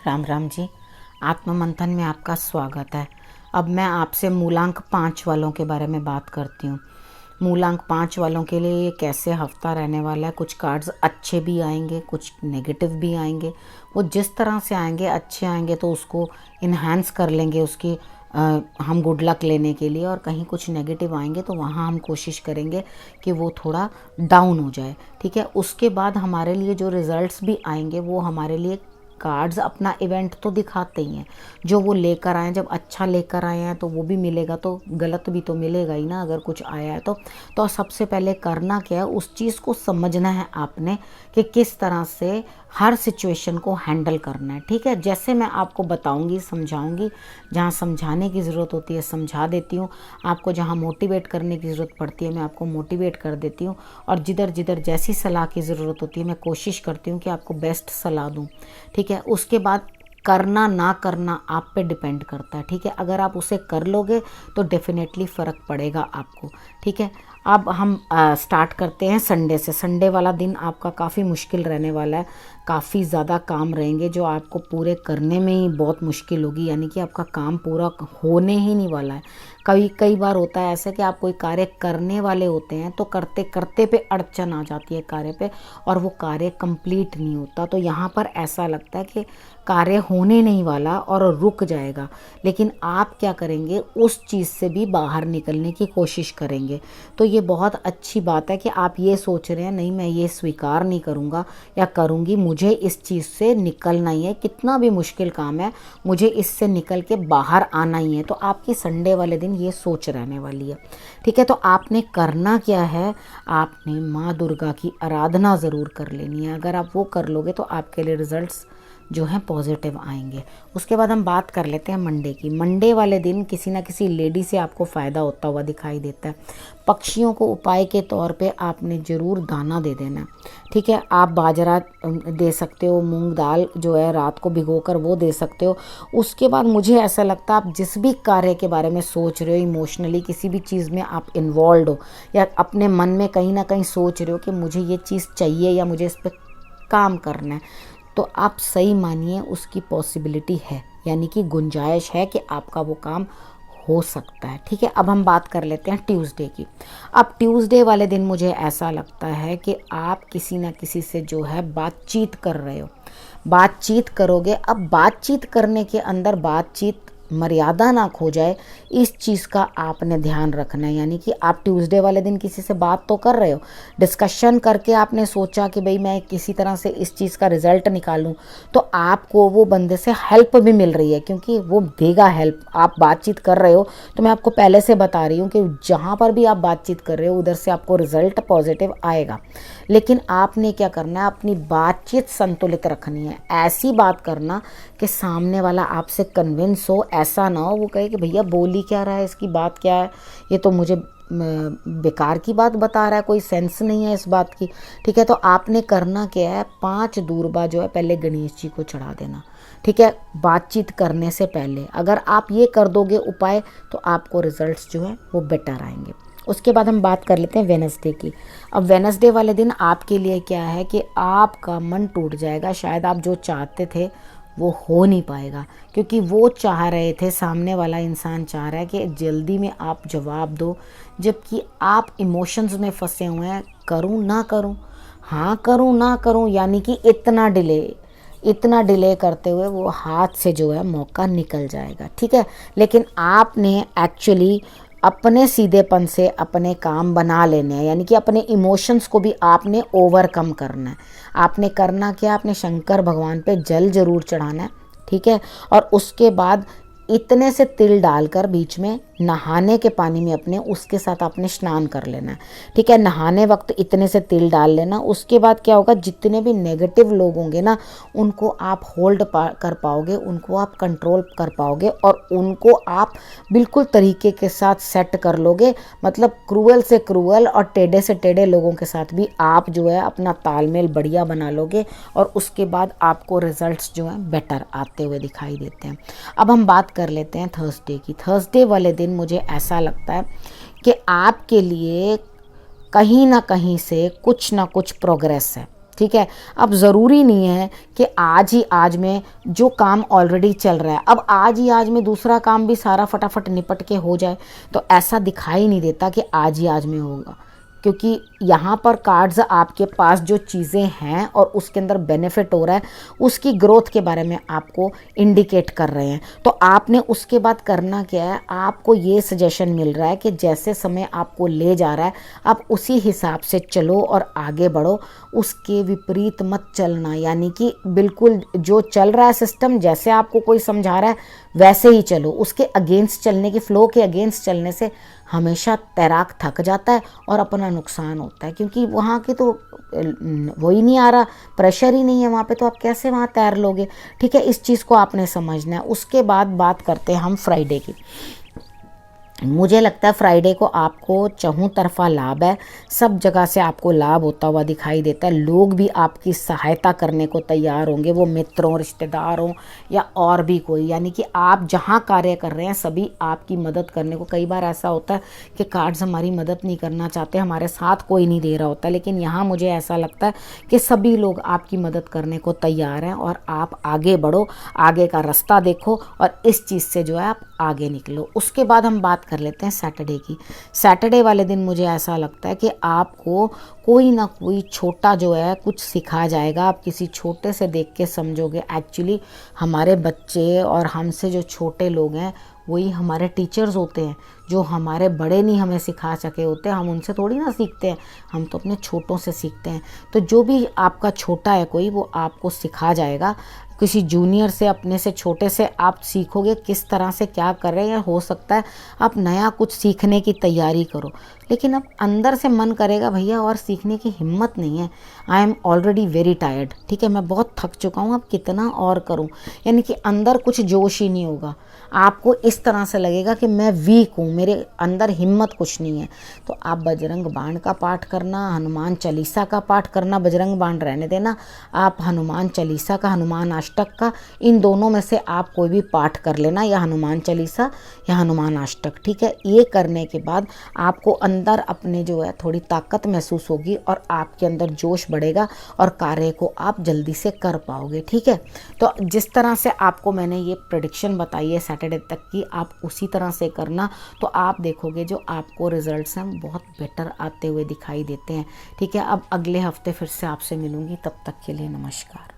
राम राम जी। आत्म मंथन में आपका स्वागत है। अब मैं आपसे मूलांक 5 वालों के बारे में बात करती हूँ। मूलांक 5 वालों के लिए ये कैसे हफ्ता रहने वाला है। कुछ कार्ड्स अच्छे भी आएंगे, कुछ नेगेटिव भी आएंगे। वो जिस तरह से आएंगे, अच्छे आएंगे तो उसको इन्हांस कर लेंगे उसकी हम गुड लक लेने के लिए, और कहीं कुछ नेगेटिव आएंगे तो वहाँ हम कोशिश करेंगे कि वो थोड़ा डाउन हो जाए। ठीक है। उसके बाद हमारे लिए जो रिज़ल्ट्स भी आएंगे वो हमारे लिए कार्ड्स अपना इवेंट तो दिखाते ही हैं। जो वो लेकर आए, जब अच्छा लेकर आए हैं तो वो भी मिलेगा, तो गलत भी तो मिलेगा ही ना अगर कुछ आया है तो सबसे पहले करना क्या है, उस चीज़ को समझना है आपने कि किस तरह से हर सिचुएशन को हैंडल करना है। ठीक है। जैसे मैं आपको बताऊंगी, समझाऊंगी, जहाँ समझाने की ज़रूरत होती है समझा देती हूँ, आपको जहाँ मोटिवेट करने की ज़रूरत पड़ती है मैं आपको मोटिवेट कर देती हूँ, और जिधर जिधर जैसी सलाह की ज़रूरत होती है मैं कोशिश करती हूँ कि आपको बेस्ट सलाह दूँ। ठीक है। उसके बाद करना ना करना आप पे डिपेंड करता है। ठीक है। अगर आप उसे कर लोगे तो डेफिनेटली फ़र्क पड़ेगा आपको। ठीक है। अब हम स्टार्ट करते हैं संडे से। संडे वाला दिन आपका काफ़ी मुश्किल रहने वाला है। काफ़ी ज़्यादा काम रहेंगे जो आपको पूरे करने में ही बहुत मुश्किल होगी, यानी कि आपका काम पूरा होने ही नहीं वाला है। कई बार होता है ऐसा कि आप कोई कार्य करने वाले होते हैं तो करते करते पे अड़चन आ जाती है कार्य पे, और वो कार्य कंप्लीट नहीं होता। तो यहाँ पर ऐसा लगता है कि कार्य होने नहीं वाला और रुक जाएगा, लेकिन आप क्या करेंगे, उस चीज़ से भी बाहर निकलने की कोशिश करेंगे। तो ये बहुत अच्छी बात है कि आप ये सोच रहे हैं नहीं मैं ये स्वीकार नहीं करूँगा या करूँगी, मुझे इस चीज़ से निकलना ही है, कितना भी मुश्किल काम है मुझे इससे निकल के बाहर आना ही है। तो आपकी संडे वाले दिन ये सोच रहने वाली है। ठीक है। तो आपने करना क्या है, आपने माँ दुर्गा की आराधना ज़रूर कर लेनी है। अगर आप वो कर लोगे तो आपके लिए रिजल्ट्स जो हैं पॉजिटिव आएंगे। उसके बाद हम बात कर लेते हैं मंडे की। मंडे वाले दिन किसी ना किसी लेडी से आपको फ़ायदा होता हुआ दिखाई देता है। पक्षियों को उपाय के तौर पे आपने ज़रूर दाना दे देना है। ठीक है। आप बाजरा दे सकते हो, मूंग दाल जो है रात को भिगोकर वो दे सकते हो। उसके बाद मुझे ऐसा लगता है आप जिस भी कार्य के बारे में सोच रहे हो, इमोशनली किसी भी चीज़ में आप इन्वॉल्व हो, या अपने मन में कहीं ना कहीं सोच रहे हो कि मुझे ये चीज़ चाहिए या मुझे इस पर काम करना है, तो आप सही मानिए उसकी पॉसिबिलिटी है, यानी कि गुंजाइश है कि आपका वो काम हो सकता है। ठीक है। अब हम बात कर लेते हैं ट्यूसडे की। अब ट्यूसडे वाले दिन मुझे ऐसा लगता है कि आप किसी ना किसी से जो है बातचीत कर रहे हो, बातचीत करोगे। अब बातचीत करने के अंदर बातचीत मर्यादा ना खो जाए, इस चीज़ का आपने ध्यान रखना है। यानी कि आप ट्यूसडे वाले दिन किसी से बात तो कर रहे हो, डिस्कशन करके आपने सोचा कि भाई मैं किसी तरह से इस चीज़ का रिजल्ट निकालूं, तो आपको वो बंदे से हेल्प भी मिल रही है, क्योंकि वो देगा हेल्प। आप बातचीत कर रहे हो तो मैं आपको पहले से बता रही हूँ कि जहाँ पर भी आप बातचीत कर रहे हो उधर से आपको रिजल्ट पॉजिटिव आएगा। लेकिन आपने क्या करना है, अपनी बातचीत संतुलित रखनी है। ऐसी बात करना कि सामने वाला आपसे कन्विंस हो, ऐसा ना हो वो कहे कि भैया बोल ही क्या रहा है, इसकी बात क्या है, ये तो मुझे बेकार की बात बता रहा है, कोई सेंस नहीं है इस बात की। ठीक है। तो आपने करना क्या है, 5 दूर्बा जो है पहले गणेश जी को चढ़ा देना। ठीक है। बातचीत करने से पहले अगर आप ये कर दोगे उपाय तो आपको रिजल्ट्स जो है वो बेटर आएंगे। उसके बाद हम बात कर लेते हैं वेडनेसडे की। अब वेडनेसडे वाले दिन आपके लिए क्या है कि आपका मन टूट जाएगा। शायद आप जो चाहते थे वो हो नहीं पाएगा, क्योंकि वो चाह रहे थे, सामने वाला इंसान चाह रहा है कि जल्दी में आप जवाब दो, जबकि आप इमोशंस में फंसे हुए हैं। करूं ना करूं, हाँ करूं ना करूं, यानी कि इतना डिले करते हुए वो हाथ से जो है मौका निकल जाएगा। ठीक है। लेकिन आपने एक्चुअली अपने सीधेपन से अपने काम बना लेने हैं, यानी कि अपने इमोशंस को भी आपने ओवरकम करना है। आपने करना क्या, आपने शंकर भगवान पे जल जरूर चढ़ाना है। ठीक है। और उसके बाद इतने से तिल डालकर बीच में नहाने के पानी में अपने, उसके साथ आपने स्नान कर लेना है। ठीक है। नहाने वक्त इतने से तिल डाल लेना। उसके बाद क्या होगा, जितने भी नेगेटिव लोग होंगे ना उनको आप होल्ड कर पाओगे, उनको आप कंट्रोल कर पाओगे, और उनको आप बिल्कुल तरीके के साथ सेट कर लोगे। मतलब क्रूअल से क्रूअल और टेढ़े से टेढ़े लोगों के साथ भी आप जो है अपना तालमेल बढ़िया बना लोगे, और उसके बाद आपको रिजल्ट्स जो हैं बेटर आते हुए दिखाई देते हैं। अब हम बात कर लेते हैं थर्सडे की। थर्सडे वाले दिन मुझे ऐसा लगता है कि आपके लिए कहीं ना कहीं से कुछ ना कुछ प्रोग्रेस है। ठीक है। अब ज़रूरी नहीं है कि आज ही आज में जो काम ऑलरेडी चल रहा है, अब आज ही आज में दूसरा काम भी सारा फटाफट निपट के हो जाए, तो ऐसा दिखाई नहीं देता कि आज ही आज में होगा, क्योंकि यहाँ पर कार्ड्स आपके पास जो चीज़ें हैं और उसके अंदर बेनिफिट हो रहा है उसकी ग्रोथ के बारे में आपको इंडिकेट कर रहे हैं। तो आपने उसके बाद करना क्या है, आपको ये सजेशन मिल रहा है कि जैसे समय आपको ले जा रहा है आप उसी हिसाब से चलो और आगे बढ़ो, उसके विपरीत मत चलना। यानी कि बिल्कुल जो चल रहा है सिस्टम, जैसे आपको कोई समझा रहा है वैसे ही चलो, उसके अगेंस्ट चलने की, फ्लो के अगेंस्ट चलने से हमेशा तैराक थक जाता है और अपना नुकसान होता है, क्योंकि वहाँ की तो वही नहीं आ रहा, प्रेशर ही नहीं है वहाँ पे, तो आप कैसे वहाँ तैर लोगे। ठीक है, इस चीज़ को आपने समझना है। उसके बाद बात करते हैं हम फ्राइडे की। मुझे लगता है फ्राइडे को आपको चहुँ तरफा लाभ है, सब जगह से आपको लाभ होता हुआ दिखाई देता है। लोग भी आपकी सहायता करने को तैयार होंगे, वो मित्र हों, रिश्तेदार हों या और भी कोई, यानी कि आप जहाँ कार्य कर रहे हैं सभी आपकी मदद करने को। कई बार ऐसा होता है कि कार्ड्स हमारी मदद नहीं करना चाहते, हमारे साथ कोई नहीं दे रहा होता, लेकिन यहाँ मुझे ऐसा लगता है कि सभी लोग आपकी मदद करने को तैयार हैं और आप आगे बढ़ो, आगे का रास्ता देखो और इस चीज़ से जो है आप आगे निकलो। उसके बाद हम बात कर लेते हैं सैटरडे की। सैटरडे वाले दिन मुझे ऐसा लगता है कि आपको कोई ना कोई छोटा जो है कुछ सिखाया जाएगा, आप किसी छोटे से देख के समझोगे। एक्चुअली हमारे बच्चे और हमसे जो छोटे लोग हैं वही हमारे टीचर्स होते हैं, जो हमारे बड़े नहीं हमें सिखा सके होते, हम उनसे थोड़ी ना सीखते हैं, हम तो अपने छोटों से सीखते हैं। तो जो भी आपका छोटा है कोई, वो आपको सिखा जाएगा। किसी जूनियर से, अपने से छोटे से आप सीखोगे किस तरह से क्या कर रहे हैं। हो सकता है आप नया कुछ सीखने की तैयारी करो, लेकिन अब अंदर से मन करेगा भैया और सीखने की हिम्मत नहीं है, I am already very tired, ठीक है, मैं बहुत थक चुका हूँ, अब कितना और करूँ। यानी कि अंदर कुछ जोश ही नहीं होगा, आपको इस तरह से लगेगा कि मैं वीक हूँ, मेरे अंदर हिम्मत कुछ नहीं है। तो आप बजरंग बाण का पाठ करना, हनुमान चालीसा का पाठ करना, बजरंग बाण रहने देना, आप हनुमान चालीसा का, हनुमान अष्टक का, इन दोनों में से आप कोई भी पाठ कर लेना, या हनुमान चालीसा या हनुमान अष्टक, ठीक है। ये करने के बाद आपको अंदर अपने जो है थोड़ी ताकत महसूस होगी और आपके अंदर जोश बढ़ेगा और कार्य को आप जल्दी से कर पाओगे, ठीक है। तो जिस तरह से आपको मैंने ये प्रेडिक्शन बताई है सैटरडे तक की, आप उसी तरह से करना, तो आप देखोगे जो आपको रिजल्ट्स हैं बहुत बेटर आते हुए दिखाई देते हैं, ठीक है। अब अगले हफ्ते फिर से आपसे मिलूंगी, तब तक के लिए नमस्कार।